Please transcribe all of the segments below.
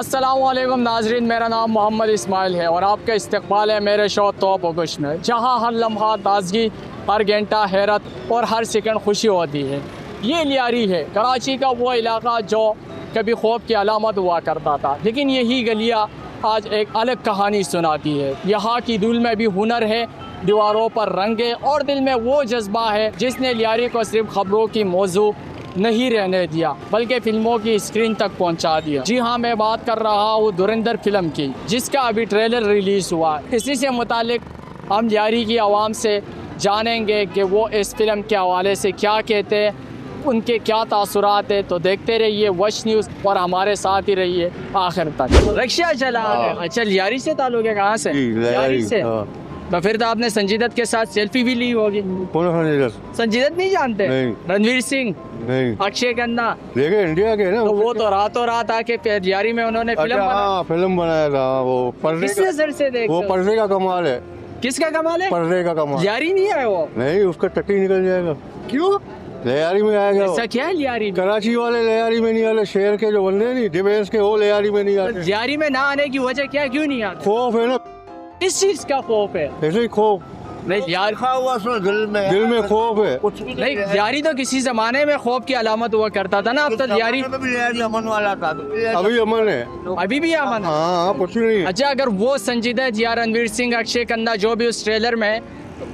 अस्सलामुअलैकुम नाजरीन, मेरा नाम मोहम्मद इस्माइल है और आपका इस्तकबाल है मेरे शो तोप गोश में, जहाँ हर लम्हा ताजगी, हर घंटा हैरत और हर सेकंड खुशी होती है। ये लियारी है, कराची का वो इलाका जो कभी खौफ की अलामत हुआ करता था, लेकिन यही गलियाँ आज एक अलग कहानी सुनाती है। यहाँ की दिल में भी हुनर है, दीवारों पर रंग है और दिल में वो जज्बा है जिसने लियारी को सिर्फ खबरों की मौजू नहीं रहने दिया बल्कि फिल्मों की स्क्रीन तक पहुंचा दिया। जी हाँ, मैं बात कर रहा हूँ धुरंधर फिल्म की, जिसका अभी ट्रेलर रिलीज़ हुआ। इसी से मुतालिक हम लियारी की आवाम से जानेंगे कि वो इस फिल्म के हवाले से क्या कहते हैं, उनके क्या तासुरात है। तो देखते रहिए वश न्यूज़ और हमारे साथ ही रहिए आखिर तक। रक्षा चला अच्छा, लियारी से ताल्लुक है? कहाँ से? लियारी से। तो फिर तो आपने संजीदत के साथ सेल्फी भी ली होगी। कौन संजीदत? संजीदत नहीं जानते? नहीं। रणवीर सिंह, नहीं। अक्षय खन्ना, देखे इंडिया के ना, तो वो तो रातों रात आके लियारी में उन्होंने फिल्म हाँ फिल्म बनाया था। वो पर्दे किस नजर से देखते वो हो? पर्दे का कमाल है। किसका कमाल है? पर्दे का कमाल। लियारी नहीं है वो? नहीं, उसका टट्टी निकल जाएगा। क्यों? लियारी में आएगा। ऐसा क्या है लियारी में? कराची वाले लियारी में नहीं आते, शहर के जो बंदे नहीं डिफेंस के, वो लियारी में नहीं आते। लियारी में ना आने की वजह क्या, क्यों नहीं आते? खौफ है ना, किस चीज का खौफ है? ऐसे ही खौफ, नहीं यार, दिल में खौफ है। नहीं लियारी तो किसी जमाने में खौफ की अलामत हुआ करता था ना। अब तो लियारी अमन वाला था। अभी अमन है, अभी भी अमन है। हाँ कुछ नहीं। अच्छा, अगर वो संजीदत या रणवीर सिंह, अक्षय खन्ना जो भी उस ट्रेलर में,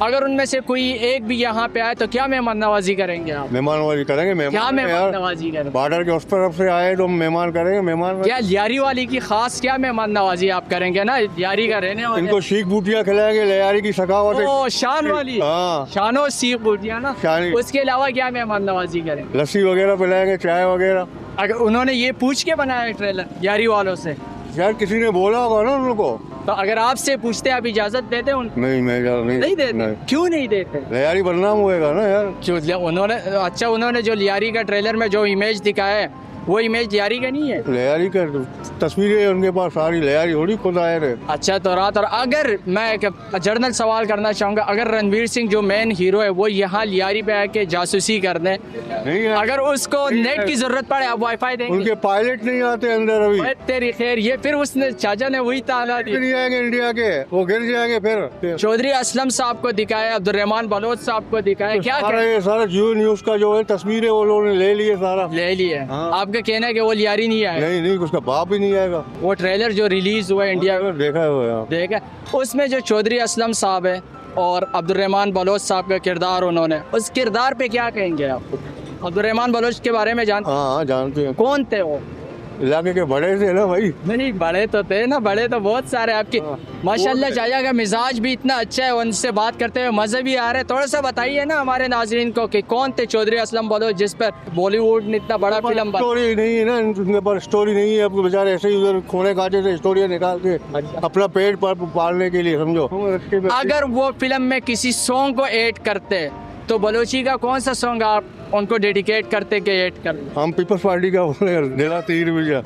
अगर उनमें से कोई एक भी यहाँ पे आए तो क्या मेहमान नवाजी करेंगे आप? मेहमान नवाजी करेंगे। क्या मेहमान मेहमान नवाजी करेंगे? बॉर्डर के उस तरफ से आए तो मेहमान करेंगे। मेहमान क्या लियारी वाली की खास क्या मेहमान नवाजी आप करेंगे ना? लियारी का रहने वाले इनको शीख बूटियाँ खिलाएंगे, लियारी की सखावत है। ओ शान वाली, हाँ। शानो सीख बूटियाँ ना। शानी। उसके अलावा क्या मेहमान नवाजी करेंगे? लस्सी वगैरह पिलाएंगे, चाय वगैरह। अगर उन्होंने ये पूछ के बनाया ट्रेलर लियारी वालों से, यार किसी ने बोला होगा ना उनको। तो अगर आपसे पूछते आप इजाजत देते उनको? नहीं, मैं नहीं देते। क्यों नहीं देते? लियारी बदनाम होएगा ना यार। क्यों? उन्होंने अच्छा, उन्होंने जो लियारी का ट्रेलर में जो इमेज दिखाया है वो इमेज लियारी का नहीं है। लियारी का तस्वीरें उनके पास सारी लियारी थोड़ी खुद आए रहे। अच्छा, तो रात और अगर मैं एक जर्नल सवाल करना चाहूँगा, अगर रणवीर सिंह जो मेन हीरो है वो यहाँ लियारी पे आके जासूसी कर दे, नहीं है। अगर उसको नेट की जरूरत पड़े, आप वाईफाई देंगे? उनके पायलट नहीं आते अंदर अभी। तेरी खैर, ये फिर उसने चाचा ने वही ताला दी। नहीं आएंगे इंडिया के, वो गिर जाएंगे फिर। चौधरी असलम साहब को दिखाया, अब्दुर्रहमान बलोच साहब को दिखाया, क्या ये सारा जियो न्यूज का जो है तस्वीरें वो लोगों ने ले लिए सारा। ले लिए? हाँ। आपका कहना है कि वो लियारी नहीं आया? नहीं, उसका बाप ही नहीं आएगा। वो ट्रेलर जो रिलीज हुआ इंडिया में देखा है, देखा, उसमें जो चौधरी असलम साहब है और अब्दुर्रहमान बलोच साहब का किरदार, उन्होंने उस किरदार पे क्या कहेंगे आप? अब्दुर्रहमान बलोच के बारे में जानते? हाँ जानते हैं। कौन थे वो? इलाके के बड़े थे ना भाई। नहीं, बड़े तो थे ना, बड़े तो बहुत सारे आपके। माशाल्लाह चाचा का मिजाज भी इतना अच्छा है, उनसे बात करते हुए मज़े भी आ रहे हैं। थोड़ा सा बताइए ना हमारे नाजरीन को कि कौन थे चौधरी असलम बलोच, जिस पर बॉलीवुड ने इतना बड़ा फिल्म बना। स्टोरी नहीं है ना उनके पास, स्टोरी नहीं है। आपको बेचारे ऐसे ही उधर खोने काटे थे, स्टोरियाँ निकाल के अपना पेट पालने के लिए, समझो। अगर वो फिल्म में किसी सॉन्ग को ऐड करते तो बलोची का कौन सा सॉन्ग आप उनको डेडिकेट करते कि ऐड कर? हम पीपल्स पार्टी का दिला तीर भैया।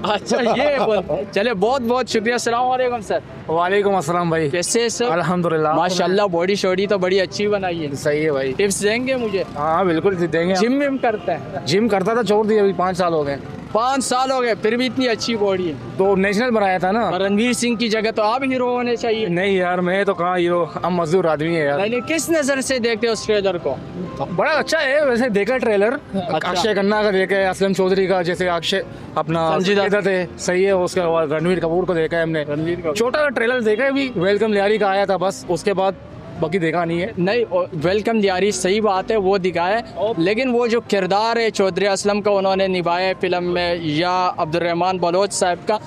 अच्छा, ये चले, बहुत बहुत शुक्रिया। अस्सलाम वालेकुम सर। वालेकुम अस्सलाम भाई, कैसे हैं सर? अल्हम्दुलिल्लाह। माशाल्लाह, बॉडी शॉडी तो बड़ी अच्छी बनाई है। सही है भाई। टिप्स देंगे मुझे? हाँ बिल्कुल देंगे। जिम विम करता है? जिम करता था, छोड़ दिया, अभी 5 साल हो गए। 5 साल हो गए, फिर भी इतनी अच्छी बॉडी है। तो नेशनल बनाया था ना। रणवीर सिंह की जगह तो आप हीरो होने चाहिए। नहीं यार, मैं तो कहाँ हीरो, हम मजदूर आदमी है यार। नहीं, किस नजर से देखते हो उस ट्रेलर को? बड़ा अच्छा है वैसे, देखा ट्रेलर। अच्छा। अक्षय खन्ना का देखा है, असलम चौधरी का, जैसे अक्षय अपना संजीदत है, सही है। उसका रणवीर कपूर को देखा है हमने, रणवीर कपूर। छोटा ट्रेलर देखा है अभी। वेलकम लियारी का आया था बस, उसके बाद बाकी देखा नहीं है। नहीं, वेलकम लियारी सही बात है, वो दिखाया है, लेकिन वो जो किरदार है चौधरी असलम का उन्होंने निभाया है फिल्म में, या अब्दुर्रहमान बलोच साहब का,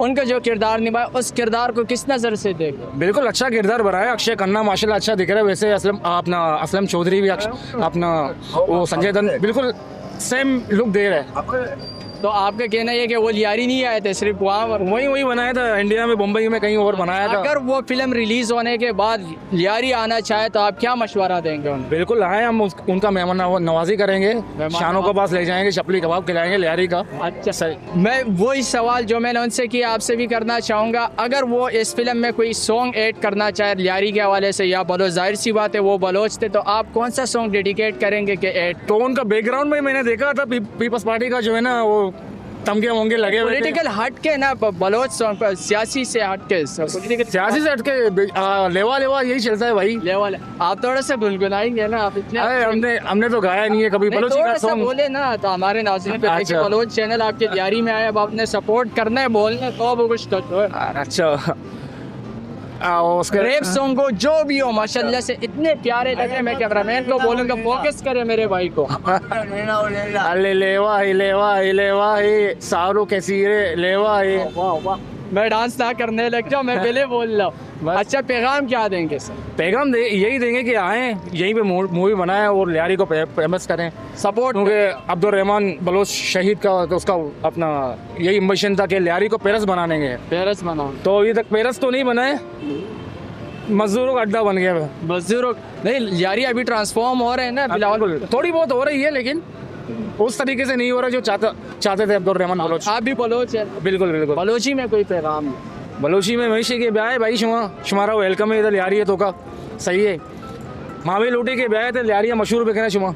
उनका जो किरदार निभाया, उस किरदार को किस नज़र से देखे? बिल्कुल अच्छा किरदार बनाया। अक्षय खन्ना माशाल्लाह अच्छा दिख रहा है। वैसे असलम चौधरी भी अपना वो संजय दत्त बिल्कुल सेम लुक दे रहा है। तो आपका कहना है कि वो लियारी नहीं आए थे, सिर्फ वही बनाया था इंडिया में, मुंबई में कहीं और बनाया था। अगर वो फिल्म रिलीज होने के बाद लियारी आना चाहे तो आप क्या मशवरा देंगे उनको? बिल्कुल आए, हम उनका मेहमान नवाजी करेंगे, शानों के पास ले जाएंगे, चपली कबाब खिलाएंगे लियारी का। अच्छा सर, मैं वही सवाल जो मैंने उनसे किया आपसे भी करना चाहूँगा। अगर वो इस फिल्म में कोई सॉन्ग ऐड करना चाहे लियारी के हवाले से, या बलोच, जाहिर सी बात है वो बलोच थे, तो आप कौन सा सॉन्ग डेडिकेट करेंगे कि ऐड? तो उनका बैकग्राउंड में मैंने देखा था, पीपल्स पार्टी का जो है ना वो तमगे वमगे लगे हुए थे। पॉलिटिकल हट के ना, बलोच सॉन्ग पर सियासी से हट के, पॉलिटिकल सियासी से हटके लेवा लेवा यही चलता है भाई। लेवल। आप थोड़ा सा गुनगुनाएंगे ना, आप इतने अरे हमने तो गाया नहीं है कभी नहीं, बलोची थोड़ा का सा सॉन्ग। बोले ना तो हमारे नाज़रीन पे देखिए, अच्छा। बलोच चैनल आपके तैयारी में आया, अब आपने सपोर्ट करना है, बोलना है, तो अब कुछ तो अच्छा उसके रेप सॉन्ग को जो भी हो माशाल्लाह से इतने प्यारे लगे, मैं कैमरामैन को बोलूंगा फोकस करे मेरे भाई को। अरे लेवा ही सारों के सिरे लेवा ही। वाह वाह, मैं डांस ना करने लग जाऊँ, मैं पहले बोल रहा हूँ। अच्छा, पैगाम क्या देंगे सर? पैगाम यही देंगे कि आए यहीं पे मूवी बनाए और लियारी को फेमस करें, सपोर्ट। क्योंकि अब्दुल रहमान बलोच शहीद का तो उसका अपना यही मिशन था कि लियारी को पेरस बनाने के। पेरस बनाओ तो अभी तक पेरस तो नहीं बनाए, मजदूरों का अड्डा बन गया है। मजदूरों नहीं, यारी अभी ट्रांसफॉर्म हो रहे हैं ना बिलावल, थोड़ी बहुत हो रही है लेकिन उस तरीके से नहीं हो रहा जो चाहते थे अब्दुल रहमान बलोच। आप भी बलोच है? बिल्कुल बिल्कुल। बलोची में कोई पैगाम है? बलोची में महेश के ब्याह है भाई, शुमारा वेलकम है इधर लियारी है तो का सही है। मावी लूटी के ब्याह थे लियारी मशहूर बिकना शुमा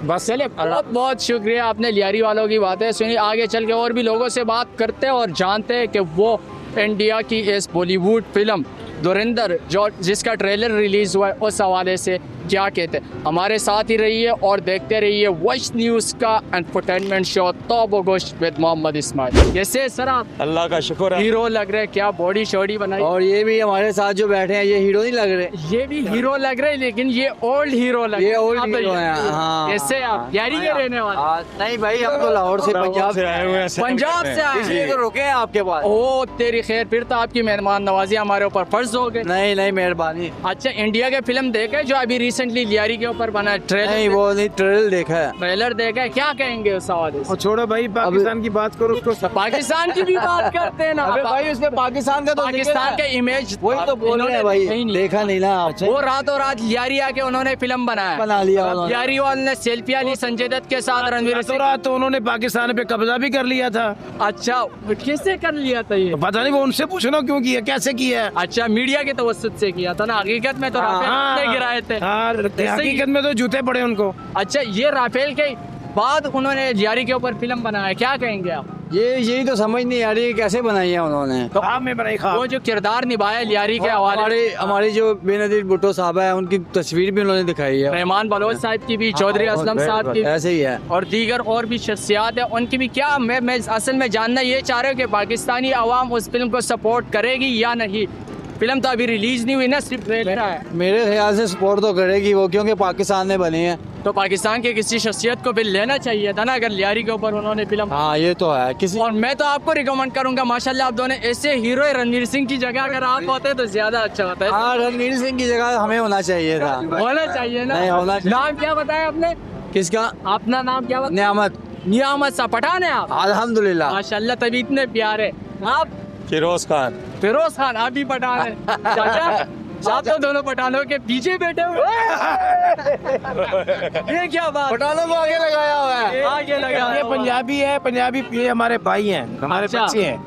बस। चलिए, बहुत बहुत शुक्रिया, आपने लियारी वालों की बातें सुनी। आगे चल के और भी लोगों से बात करते हैं और जानते हैं कि वो इंडिया की इस बॉलीवुड फिल्म धुरंधर जो जिसका ट्रेलर रिलीज़ हुआ है उस हवाले से क्या कहते हैं। हमारे साथ ही रहिए और देखते रहिए वॉच न्यूज़ का एंटरटेनमेंट शो तौब गोश्त विद मोहम्मद इस्माइल। कैसे सर आप? अल्लाह का शुक्र है। हीरो लग रहे, क्या बॉडी शॉडी बनाई। और ये भी हमारे साथ जो बैठे हैं ये हीरो नहीं लग रहे, ये भी हीरो लग रहे, लेकिन ये ओल्ड हीरो लग रहे। ये ओल्ड आप हीरो हैं। हाँ, कैसे आप यारी के रहने वाले? नहीं भाई, हम तो लाहौर से पंजाब से आए हुए हैं। पंजाब से आए इसलिए हैं। तो रुके हैं आपके पास। ओ तेरी खैर, फिर तो आपकी मेहमान नवाजी हमारे ऊपर फर्ज हो गए। नहीं नहीं, मेहरबानी। अच्छा, इंडिया के फिल्म देखे जो अभी रिसेंटली लियारी के ऊपर बना है? नहीं वो नहीं, ट्रेलर देखा है। ट्रेलर देखा है, क्या कहेंगे उस हवाले से? छोड़ो भाई, पाकिस्तान की बात करो उसको। पाकिस्तान की भी बात करते हैं ना। अबे भाई उसमें पाकिस्तान का तो पाकिस्तान के इमेज वही तो बोल रहे हैं भाई, देखा नहीं ना आपसे। वो रातों रात लियारी आके उन्होंने फिल्म बनाया, बना लिया उन्होंने। लियारी वाले ने सेल्फियां ली संजय दत्त के साथ, रणवीर सिंह। रात तो उन्होंने पाकिस्तान पे कब्जा भी कर लिया था। अच्छा, कैसे कर लिया था ये? पता नहीं, वो उनसे पूछना क्यों किया, कैसे किया। अच्छा, मीडिया के तवज्जुह से किया था ना, हकीकत में तो राफेल ने गिराए थे। हाँ, हकीकत में तो जूते पड़े उनको। अच्छा, ये राफेल के बाद उन्होंने लियारी के ऊपर फिल्म बनाया, क्या कहेंगे आप? यही तो समझ नहीं आ रही कैसे बनाई है उन्होंने। तो आप में बनाई खा। वो जो किरदार निभाया लियारी के हवाले, हमारी जो बेनजीर भुट्टो साहब है उनकी तस्वीर भी उन्होंने दिखाई है। रहमान बलोच साहब की भी, चौधरी असलम साहब की, ऐसे ही है। और दीगर और भी शख्सियात है उनकी भी। क्या मैं असल में जानना ये चाह रहा हूँ कि पाकिस्तानी आवाम उस फिल्म को सपोर्ट करेगी या नहीं? फिल्म तो अभी रिलीज नहीं हुई ना, सिर्फ ट्रेलर है। मेरे ख्याल से सपोर्ट तो करेगी वो, क्योंकि पाकिस्तान में बनी है। तो पाकिस्तान के किसी शख्सियत को फिर लेना चाहिए था ना, अगर लियारी के ऊपर उन्होंने फिल्म। हाँ ये तो है किसी। और मैं तो आपको रिकमेंड करूंगा, माशाल्लाह आप दोनों ऐसे हीरो है, रणवीर सिंह की जगह अगर आप होते तो ज्यादा अच्छा होता है। हाँ, रणवीर सिंह की जगह हमें होना चाहिए था। होना चाहिए ना। नहीं, होना चाहिए। नाम क्या बताया आपने? किसका? अपना नाम क्या बताया? नियामत। नियामत सा पठान है आप? अल्हम्दुलिल्लाह। माशाल्लाह, तभी इतने प्यारे। आप? फिरोज खान। फिरोज खान, आप भी पठान है। चाचा, आप तो दोनों पठानों के पीछे बैठे हुए। ये क्या बात? पठानों को आगे लगाया हुआ है। आगे लगा ये पंजाबी है, पंजाबी ये हमारे भाई हैं, हमारे अच्छा। बच्चे हैं।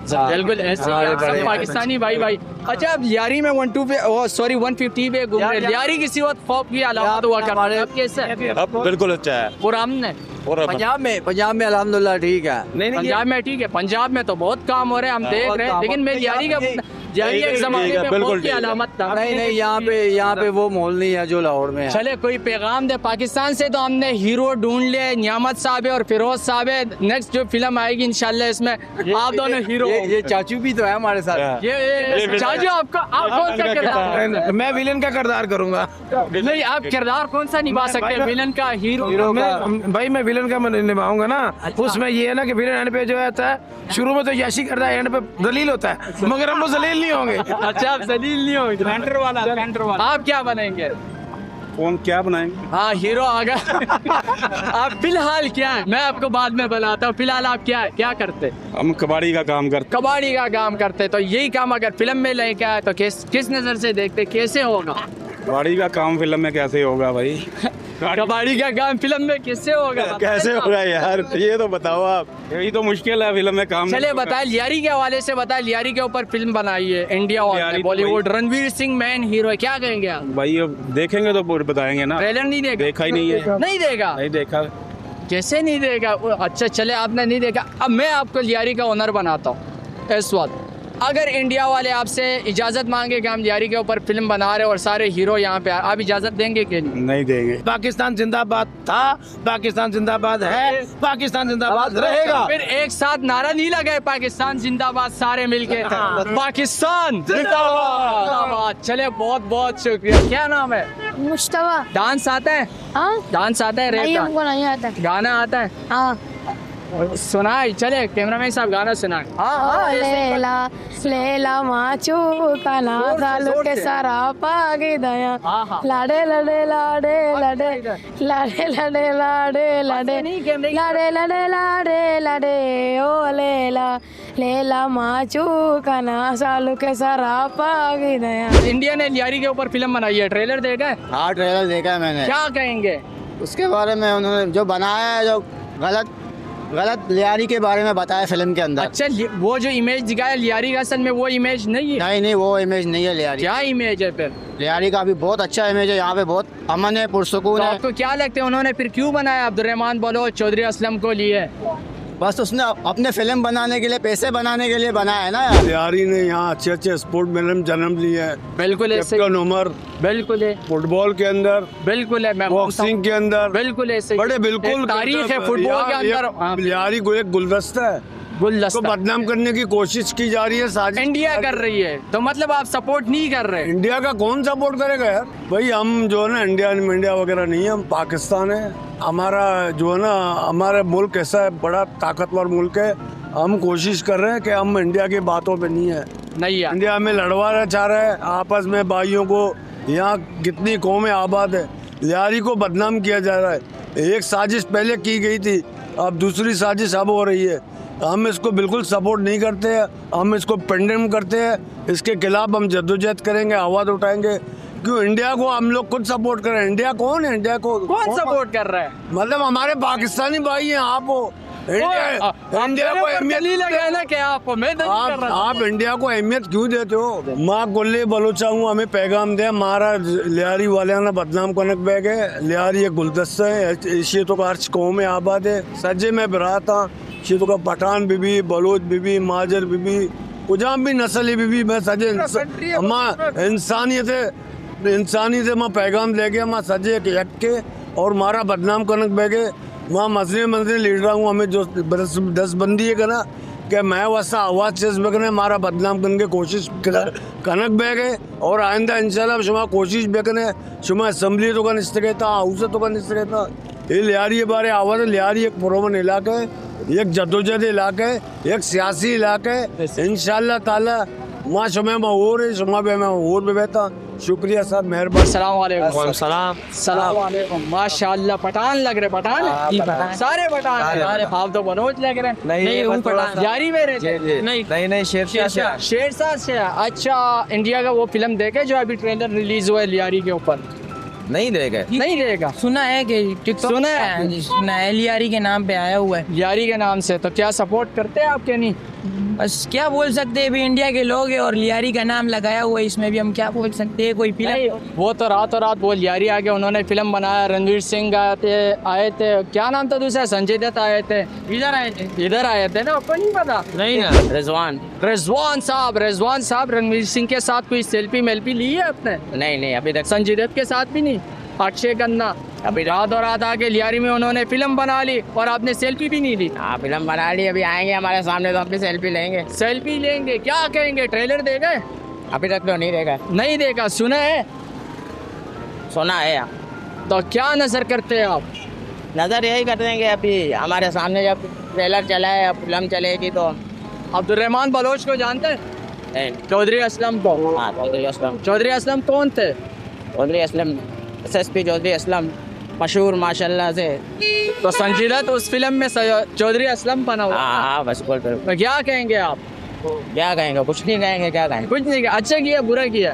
बिल्कुल ऐसे ही आप सब पाकिस्तानी भाई भाई। अच्छा, अब लियारी में 150 पे, ओ सॉरी 150 पे घूम रहे। लियारी किसी वक्त खौफ की अलामत हुआ करता है, अब कैसे है? अब बिल्कुल अच्छा है। पुरान है पंजाब में अल्हम्दुलिल्लाह ठीक है। नहीं नहीं, पंजाब में ठीक है, पंजाब में तो बहुत काम हो रहे हैं, हम देख रहे हैं। लेकिन मैं लियारी का लियारी एक जमाने में खौफ की अलामत था। नहीं यहाँ पे वो माहौल नहीं है जो लाहौर में है। चले कोई पैगाम दे पाकिस्तान से। तो हमने हीरो ढूंढ लिए, नियामत साहब है और फिरोज साहब है। नेक्स्ट जो फिल्म आएगी इंशाल्लाह इसमें आप दोनों हीरो। ये चाचू भी तो है हमारे साथ। ये चाचू, आपका आप कौन सा किरदार? मैं विलन का किरदार करूंगा। नहीं, आप किरदार कौन सा निभा सकते हैं? विलन का, हीरो? भाई मैं विलन का निभाऊंगा ना। उसमें ये है ना कि विलन एंड पे जो आता है, शुरू में तो यशी करता है, एंड पे दलील होता है, मगर हम वो जलील नहीं होंगे। अच्छा, आप जलील नहीं होंगे। सेंटर वाला आप क्या बनेंगे? कौन क्या बनाएंगे? हाँ, हीरो आ गया। आप फिलहाल क्या है, मैं आपको बाद में बताता हूँ। फिलहाल आप क्या करते? हम कबाड़ी का काम करते। कबाड़ी का काम करते। तो यही काम अगर फिल्म में लेके आए तो किस नजर से देखते, कैसे होगा? कबाड़ी का काम फिल्म में कैसे होगा भाई? कबाड़ी का काम फिल्म में कैसे होगा? कैसे होगा यार, ये तो बताओ आप। यही तो मुश्किल है फिल्म में काम। चले बताए, लियारी के हवाले से बताए। लियारी के ऊपर फिल्म बनाई है इंडिया वाले, लियारी तो बॉलीवुड, रणवीर सिंह मेन हीरो है, क्या कहेंगे आप? भाई अब देखेंगे तो बताएंगे ना। ट्रेलर नहीं देगा? देखा ही नहीं है। नहीं देगा? नहीं देखा। कैसे नहीं देगा? अच्छा चले, आपने नहीं देखा, अब मैं आपको लियारी का ओनर बनाता हूँ इस वक्त। अगर इंडिया वाले आपसे इजाज़त मांगे कि हम लियारी के ऊपर फिल्म बना रहे हैं और सारे हीरो यहाँ पे आप इजाज़त देंगे कि नहीं? नहीं देंगे। पाकिस्तान जिंदाबाद था, पाकिस्तान जिंदाबाद है, पाकिस्तान जिंदाबाद रहेगा। फिर एक साथ नारा नहीं लगाए पाकिस्तान जिंदाबाद सारे मिलके? पाकिस्तान जिंदाबाद। चले, बहुत बहुत शुक्रिया। क्या नाम है? मुश्तबा। डांस आता है? हाँ, डांस आता है? नहीं रैप हमको नहीं आता। गाना आता है? हाँ सुनाए। चले कैमरामैन साहब गाना सुनाए। लेला लेला माचू का ना सालू के सारा पागी दया लाडे लडे लाडे लडे लाडे लडे लाडे लडे लाडे लडे लाडे लडे ओ लेला लेला माचू का ना सालू के सारा पागी दया। इंडिया ने लियारी के ऊपर फिल्म बनाई है, ट्रेलर देखा है? हाँ ट्रेलर देखा है मैंने। क्या कहेंगे उसके बारे में उन्होंने जो बनाया है, जो गलत लियारी के बारे में बताया फिल्म के अंदर। अच्छा, वो जो इमेज दिखाया लियारी का असल में वो इमेज नहीं है? नहीं वो इमेज नहीं है लियारी। क्या इमेज है फिर? लियारी का भी बहुत अच्छा इमेज है, यहाँ पे बहुत अमन है, पुरसुकून तो है। आपको क्या लगता है उन्होंने फिर क्यों बनाया अब्दुर्रहमान बलोच चौधरी असलम को लिए? बस उसने अपने फिल्म बनाने के लिए, पैसे बनाने के लिए बनाया है ना यार। लियारी ने यहाँ अच्छे अच्छे स्पोर्ट मैन जन्म लिए हैं। बिल्कुल ऐसे, कैप्टन उमर, बिल्कुल है, फुटबॉल के अंदर, बिल्कुल है, मैं बॉक्सिंग के अंदर, बिल्कुल ऐसे बड़े बिल्कुल तारीख है फुटबॉल के अंदर। हाँ, लियारी को एक गुलदस्ता है, को गुलदस्ता बदनाम करने की कोशिश की जा रही है, साजिश इंडिया कर रही है। तो मतलब आप सपोर्ट नहीं कर रहे? इंडिया का कौन सपोर्ट करेगा यार? भाई हम जो है ना इंडिया वगैरह नहीं है, हम पाकिस्तान है। हमारा जो है ना, हमारे मुल्क ऐसा है, बड़ा ताकतवर मुल्क है। हम कोशिश कर रहे हैं कि हम इंडिया की बातों पे नहीं है। नहीं यार, इंडिया में लड़वाना चाह रहे हैं आपस में भाइयों को। यहाँ कितनी कौमें आबाद है, लियारी को बदनाम किया जा रहा है। एक साजिश पहले की गई थी, अब दूसरी साजिश अब हो रही है। हम इसको बिल्कुल सपोर्ट नहीं करते हैं, हम इसको कंडेम करते हैं। इसके खिलाफ हम जद्दोजहद करेंगे, आवाज़ उठाएंगे। क्यों इंडिया को हम लोग खुद सपोर्ट करें? इंडिया कौन है? इंडिया को कौन सपोर्ट कर रहा है? मतलब हमारे पाकिस्तानी भाई हैं आप हो। इंडिया को अहमियत नहीं लगा ना क्या आपको? मैं तो नहीं कर रहा। आप इंडिया को अहमियत क्यों देते हो? माँ गोले बलोचा हूँ, हमें पैगाम दे मारा लियारी वाले ना बदनाम कनक बैग है। लियारी एक गुलदस्ता है, शीतों का अर्च कौम में आबाद है। सज्जे में बरात था, शीतों का पठान बीबी, बलोच बीबी, माजर बीबी, उजाम भी नस्ली बीबी। मैं सजे इंसानियत माँ पैगाम दे गया, माँ सजे एक के और मारा बदनाम कनक बैगे। वहाँ मसले लीडर हूँ, हमें जो दस बंदी है ना कि मैं वैसा आवाज़ चेस बेकने मारा बदनाम करने की कोशिश कनक बैग है। और आइंदा इंशाल्लाह शुमा कोशिश बेकने शुमा असम्बली तो का निश्चित कहता, हाउस तो का निश्चित कहता। ये लियारी बारे आवाज़ है। लियारी एक पुरअमन इलाका है, एक जद्दोजहद इलाका है, एक सियासी इलाका है। इंशाल्लाह ताला वहाँ शुमा में और है, शुमा में मैं और भी बेहता। शुक्रिया साहब, मेहरबानी। अस्सलाम वालेकुम। सलाम वालेकुम। माशाल्लाह, पठान लग रहे। पठान है? सारे पठान हैं। आप तो बलोच लग रहे हैं। नहीं हूँ पठान। लियारी में रहते? नहीं शेरशाह से। अच्छा, इंडिया का वो फिल्म देखे जो अभी ट्रेलर रिलीज हुआ है लियारी के ऊपर? नहीं देगा। सुना है कि सुना है? सुना है लियारी के नाम पे आया हुआ है। लियारी के नाम से तो क्या सपोर्ट करते हैं आप? क्या नहीं, बस क्या बोल सकते हैं, भी इंडिया के लोग हैं और लियारी का नाम लगाया हुआ है, इसमें भी हम क्या बोल सकते हैं? कोई फिल्म वो तो रातों रात वो लियारी आ गया, उन्होंने फिल्म बनाया। रणवीर सिंह आए थे, क्या नाम था दूसरा? संजय दत्त आए थे। इधर आए थे ना, आपको नहीं पता? नहीं ना। रिजवान साहब रणवीर सिंह के साथ कोई सेल्फी मेल्फी ली है आपने? नहीं अभी तक। संजय दत्त के साथ भी नहीं? अक्षय खन्ना अभी रातों रात आके लियारी में उन्होंने फिल्म बना ली और आपने सेल्फी भी नहीं ली? हाँ फिल्म बना ली, अभी आएंगे हमारे सामने तो अपनी सेल्फी लेंगे। सेल्फी लेंगे? क्या कहेंगे? ट्रेलर देखा है? अभी तक तो नहीं देखा। नहीं देखा, सुना है? सुना है। तो क्या नजर करते हैं आप? नज़र यही कर देंगे, अभी हमारे सामने जब ट्रेलर चला है, अब फिल्म चलेगी तो। अब्दुर्रहमान बलोच को जानते हैं? नहीं। चौधरी असलम को? हाँ चौधरी असलम कौन थे? चौधरी असलम SSP चौधरी असलम, मशहूर माशाल्लाह से। तो संजय दत्त उस फिल्म में चौधरी असलम बना हुआ। हाँ बस बोल। तो क्या कहेंगे आप? क्या कहेंगे? कुछ नहीं कहेंगे। क्या कहेंगे? कुछ नहीं किया। अच्छा किया, बुरा किया?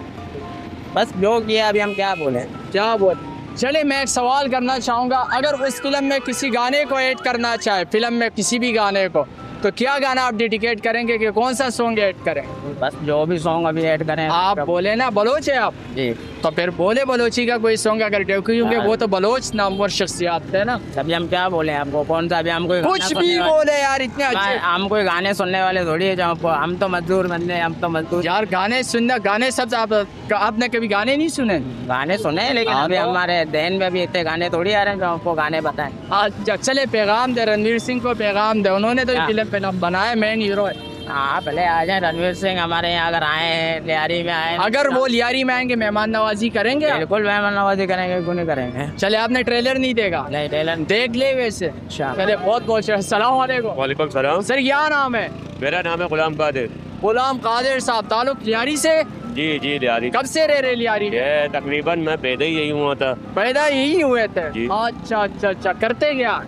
बस जो किया, अभी हम क्या बोले? क्या बोल? चलिए, मैं एक सवाल करना चाहूँगा। अगर उस फिल्म में किसी गाने को ऐड करना चाहे, फिल्म में किसी भी गाने को, तो क्या गाना आप डेडिकेट करेंगे कि कौन सा सॉन्ग ऐड करें? बस जो भी सॉन्ग अभी ऐड करें आप बोले ना बलोच है आप, जी। तो फिर बोले बलोची का कोई सॉन्ग अगर क्योंकि वो तो बलोच नामवर शख्सियत है ना। अभी हम क्या बोले आपको, कौन सा? अभी हम कोई गाना कुछ सुनने भी वाले- बोले यार, इतने अच्छे हम कोई गाने सुनने वाले थोड़ी है, जो हम तो मजदूर बंदे हैं, हम तो मजदूर। यार गाने सुनना, गाने सब आपने कभी गाने नहीं सुने? गाने सुने हैं, लेकिन हाँ, अभी तो- हमारे देन में भी इतने गाने थोड़ी आ रहे हैं जो आपको गाने बताएं। अच्छा चले पैगाम दे, रणवीर सिंह को पैगाम दे, उन्होंने तो हाँ। फिल्म पे नाम बनाया, मेन हीरो है। हाँ पहले आ जाए रणवीर सिंह हमारे यहाँ, अगर आए हैं लियारी में आए हैं, अगर वो लियारी में आएंगे मेहमान नवाजी करेंगे आप? बिल्कुल मेहमान नवाजी करेंगे, क्यों नहीं करेंगे। चले आपने ट्रेलर नहीं देखा? नहीं टेलर देख ले वैसे। अच्छा। चले बहुत बहुत अस्सलाम वालेकुम। वालेकुम सलाम। सर क्या नाम है? मेरा नाम है गुलाम कादिर। गुलाम कादिर साहब, ताल्लुक लियारी से? जी जी लियारी। कब से रह रहे लियारी में? ये तकरीबन मैं पैदा ही यही हुआ था। पैदा यही हुए थे? जी। अच्छा अच्छा अच्छा, करते क्या?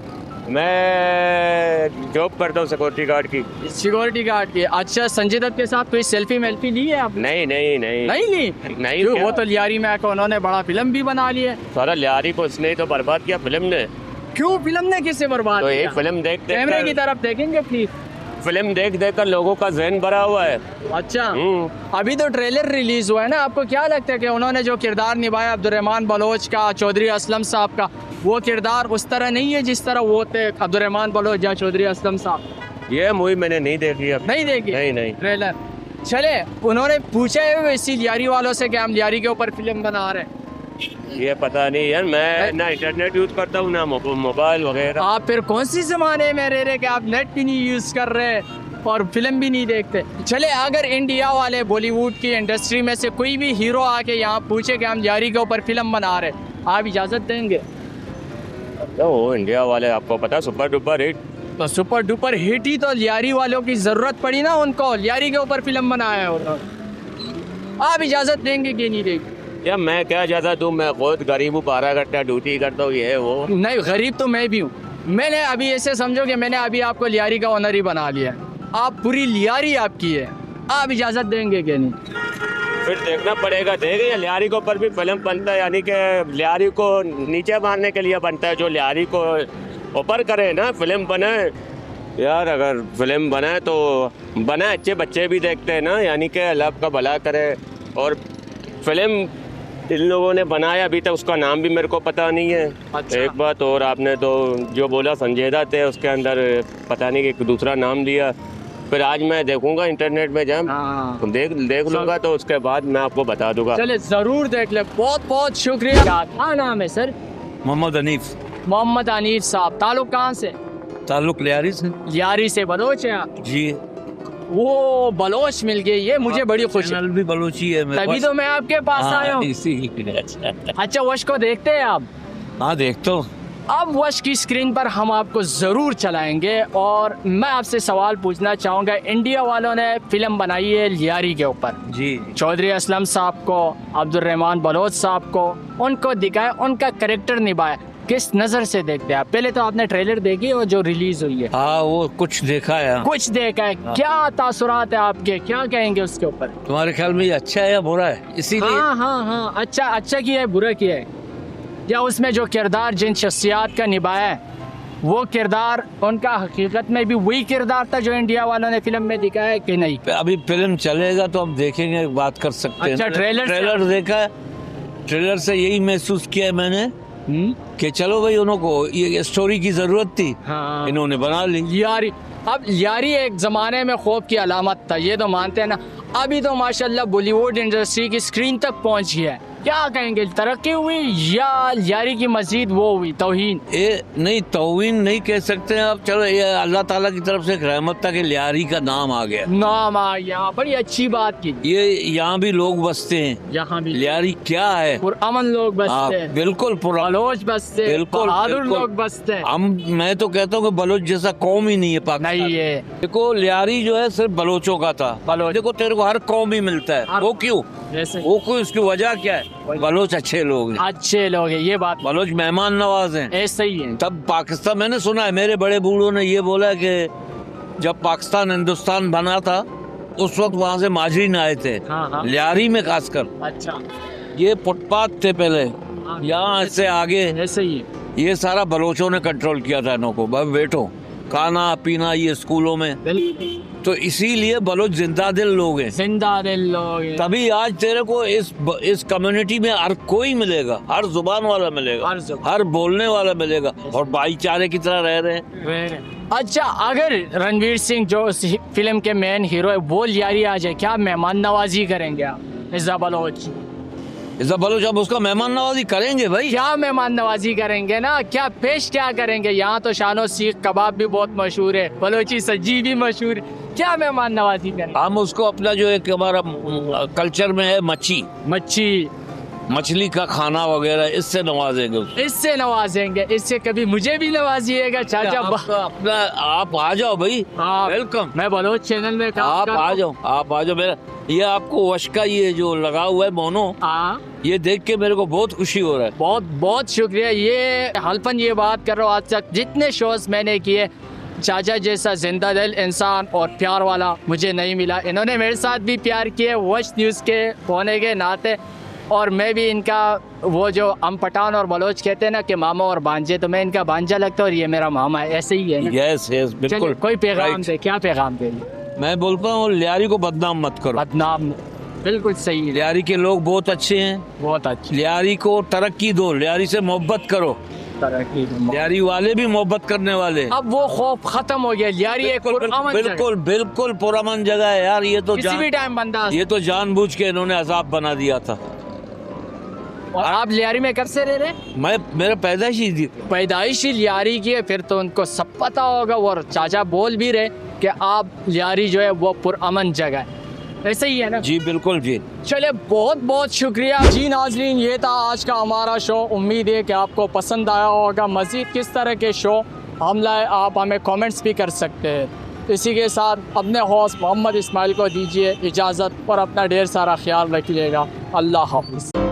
मैं जॉब करता हूँ सिक्योरिटी गार्ड की। सिक्योरिटी गार्ड की। अच्छा, संजय दत्त के साथ कोई सेल्फी मेल्फी ली है आप? नहीं नहीं नहीं नहीं ली? नहीं क्यों? क्या? वो तो लियारी में आकर उन्होंने बड़ा फिल्म भी बना ली है। सारा लियारी को उसने ही तो बर्बाद किया फिल्म ने। क्यों फिल्म ने किससे बर्बाद तो किया? एक फिल्म देख कैमरे की देख तरफ देखेंगे प्लीज। फिल्म देख देख कर लोगों का जहन भरा हुआ है। अच्छा, अभी तो ट्रेलर रिलीज हुआ है ना, आपको क्या लगता है कि उन्होंने जो किरदार निभाया अब्दुर्रहमान बलोच का, चौधरी असलम साहब का, वो किरदार उस तरह नहीं है जिस तरह वो थे अब्दुर्रहमान बलोच या चौधरी असलम साहब? ये मूवी मैंने नहीं देखी अब। नहीं देखी? नहीं नहीं। ट्रेलर चले, उन्होंने पूछा है वैसी लियारी वालों से कि हम लियारी के ऊपर फिल्म बना रहे हैं? ये पता नहीं यार, मैं ना इंटरनेट यूज करता हूँ ना मोबाइल वगैरह। आप फिर कौन सी जमाने में रह रहे कि आप नेट भी नहीं यूज कर रहे और फिल्म भी नहीं देखते? चले, अगर इंडिया वाले बॉलीवुड की इंडस्ट्री में से कोई भी हीरो आके यहाँ पूछे कि हम लियारी के ऊपर फिल्म बना रहे, आप इजाजत देंगे? तो वो इंडिया वाले आपको पता सुपर डुपर हिट। तो सुपर डुपर हिट ही तो लियारी वालों की जरूरत पड़ी ना, उनको लियारी के ऊपर फिल्म बनाया है उन्होंने। आप इजाजत देंगे कि नहीं देंगे? या मैं क्या ज्यादा दूँ, मैं खुद गरीब हूँ, 12 घंटा ड्यूटी करता हूँ, ये है वो। नहीं, गरीब तो मैं भी हूँ। मैंने अभी ऐसे समझो कि मैंने अभी आपको लियारी का ऑनर ही बना लिया है, आप पूरी लियारी आपकी है, आप इजाजत देंगे कि नहीं? फिर देखना पड़ेगा, देखेंगे या लियारी के ऊपर भी फिल्म बनता है, यानी कि लियारी को नीचे मारने के लिए बनता है, जो लियारी को ऊपर करे ना फिल्म बनाए। यार अगर फिल्म बनाए तो बनाए, अच्छे बच्चे भी देखते हैं ना, यानी कि अल्लाह का भला करे। और फिल्म इन लोगों ने बनाया, अभी तक उसका नाम भी मेरे को पता नहीं है। अच्छा। एक बात और, आपने तो जो बोला संजय दत्त है, उसके अंदर पता नहीं कि दूसरा नाम दिया। फिर आज मैं देखूंगा इंटरनेट में, जब हाँ। देख लूंगा तो उसके बाद मैं आपको बता दूंगा। चले जरूर देख ले, बहुत बहुत शुक्रिया। क्या नाम है सर? मोहम्मद हनीफ। मोहम्मद अनीस साहब, ताल्लुक कहाँ से? ताल्लुक लियारी से। लियारी से। बलोच है आप? जी। वो बलोच मिल गए, ये मुझे बड़ी खुशी। चैनल भी बलोची है मेरे तभी पास। तो मैं आपके पास हाँ, आया हूँ। इसीलिए। अच्छा, वश को देखते हैं आप? हाँ देखता हूँ। अब वश की स्क्रीन पर हम आपको ज़रूर चलाएंगे और मैं आपसे सवाल पूछना चाहूँगा। इंडिया वालों ने फिल्म बनाई है लियारी के ऊपर, जी। चौधरी असलम साहब को, अब्दुर्रहमान बलोच साहब को, उनको दिखाया, उनका करेक्टर निभाया, किस नज़र से देखते हैं आप? पहले तो आपने ट्रेलर देखी और जो रिलीज हुई है? हाँ वो कुछ देखा है। कुछ देखा है, क्या तासुरात है आपके, क्या कहेंगे उसके ऊपर? तुम्हारे ख्याल में ये अच्छा है या बुरा है? इसीलिए हाँ हाँ हाँ, अच्छा अच्छा किया है, बुरा किया है? या उसमें जो किरदार जिन शख्सियात का निभाया है, वो किरदार उनका हकीकत में भी वही किरदार था जो इंडिया वालों ने फिल्म में दिखाया है कि नहीं? अभी फिल्म चलेगा तो हम देखेंगे, बात कर सकते हैं। अच्छा, ट्रेलर देखा है, ट्रेलर से यही महसूस किया है मैंने कि चलो भाई, उनको ये स्टोरी की जरूरत थी, हाँ। इन्होंने बना ली। लियारी, अब लियारी एक ज़माने में खौफ की अलामत था, ये तो मानते हैं ना। अभी तो माशाल्लाह बॉलीवुड इंडस्ट्री की स्क्रीन तक पहुंच गया है। क्या कहेंगे, तरक्की हुई या लियारी की मजीद वो हुई तौहीन? ये नहीं, तौहीन नहीं कह सकते हैं आप। चलो, ये अल्लाह ताला की तरफ से एक रहमत था कि लियारी का नाम आ गया। नाम आ गया, बड़ी अच्छी बात की। ये यहाँ भी लोग बसते हैं, यहाँ भी लियारी क्या है, पुरअमन लोग बसते हैं, बिल्कुल बलोच बसते हैं, बिल्कुल, बहादुर बिल्कुल। लोग बसते हैं। मैं तो कहता हूँ कि बलोच जैसा कौम ही नहीं है पाकिस्तान। नहीं है। देखो, लियारी जो है सिर्फ बलोचों का था। देखो, तेरे को हर कौम ही मिलता है, वो क्यों? जैसे वो कोई उसकी वजह क्या है? बलोच अच्छे लोग हैं, अच्छे लोग हैं, ये बात बलोच मेहमान नवाज हैं। ऐसे ही है। तब पाकिस्तान, मैंने सुना है, मेरे बड़े बूढ़ों ने ये बोला कि जब पाकिस्तान हिंदुस्तान बना था उस वक्त वहाँ से माजरीन आए थे, हाँ, हाँ। लियारी में खासकर। अच्छा, ये फुटपाथ थे पहले, यहाँ से आगे ऐसे ही है। ये सारा बलोचों ने कंट्रोल किया था इन्हों को। भाई बैठो, खाना पीना ये स्कूलों में, तो इसीलिए बलोच जिंदा दिल लोग हैं, जिंदा दिल लोग हैं। तभी आज तेरे को इस कम्युनिटी में हर कोई मिलेगा, हर जुबान वाला मिलेगा, हर बोलने वाला मिलेगा, और भाईचारे की तरह रह रहे हैं। अच्छा, अगर रणवीर सिंह जो इस फिल्म के मेन हीरो है वो लियारी आ जाए, क्या मेहमान नवाजी करेंगे आप इज़्ज़ा बलोच? इज़्ज़ा बलोच अब उसका मेहमान नवाजी करेंगे भाई, क्या मेहमान नवाजी करेंगे ना, क्या पेश क्या करेंगे? यहाँ तो शानो सीख कबाब भी बहुत मशहूर है, बलोची सज्जी भी मशहूर है, क्या मेहमान नवाजी करेंगे? हम उसको अपना जो एक हमारा कल्चर में है मछली का खाना वगैरह, इससे नवाजेंगे, इससे नवाजेंगे। इससे कभी मुझे भी नवाजिएगा चाचा। अपना आप आ जाओ भाई, वेलकम। मैं बलोच चैनल में आप आ जाओ मेरा ये आपको वश का ये जो लगा हुआ है मोनो, ये देख के मेरे को बहुत खुशी हो रहा है। बहुत बहुत शुक्रिया। ये हल्फन ये बात कर रहा हूँ, आज तक जितने शोज मैंने किए चाचा जैसा जिंदा दिल इंसान और प्यार वाला मुझे नहीं मिला। इन्होंने मेरे साथ भी प्यार किए वश न्यूज़ के होने के नाते, और मैं भी इनका वो जो हम पठान और बलोच कहते हैं ना कि मामा और भांजे, तो मैं इनका भांजा लगता हूँ और ये मेरा मामा है, ऐसे ही है ना? यस बिल्कुल। कोई पैगाम दे, क्या पैगाम दे? मैं बोलता हूँ लियारी को बदनाम मत करो। बदनाम बिल्कुल सही है। लियारी के लोग बहुत अच्छे हैं, बहुत अच्छे। लियारी को तरक्की दो, लियारी से मोहब्बत करो, लियारी वाले भी मोहब्बत करने वाले। अब वो खौफ खत्म हो गया। लियारी एक बिल्कुल पुरअमन जगह है यार। ये तो किसी भी टाइम बंदा, ये तो जानबूझ के इन्होंने अजाब बना दिया था। और आप लियारी में कब से रह रहे? मेरा पैदाइशी लियारी की है, फिर तो उनको सब पता होगा। और चाचा बोल भी रहे कि आप लियारी जो है वो पुरअमन जगह है, ऐसे ही है ना? जी बिल्कुल जी। चले बहुत बहुत शुक्रिया जी। नाजरीन, ये था आज का हमारा शो। उम्मीद है कि आपको पसंद आया होगा। मज़ीद किस तरह के शो हम लाए आप हमें कमेंट्स भी कर सकते हैं। इसी के साथ अपने होस्ट मोहम्मद इस्माइल को दीजिए इजाज़त और अपना ढेर सारा ख्याल रखिएगा। अल्लाह हाफ़िज़।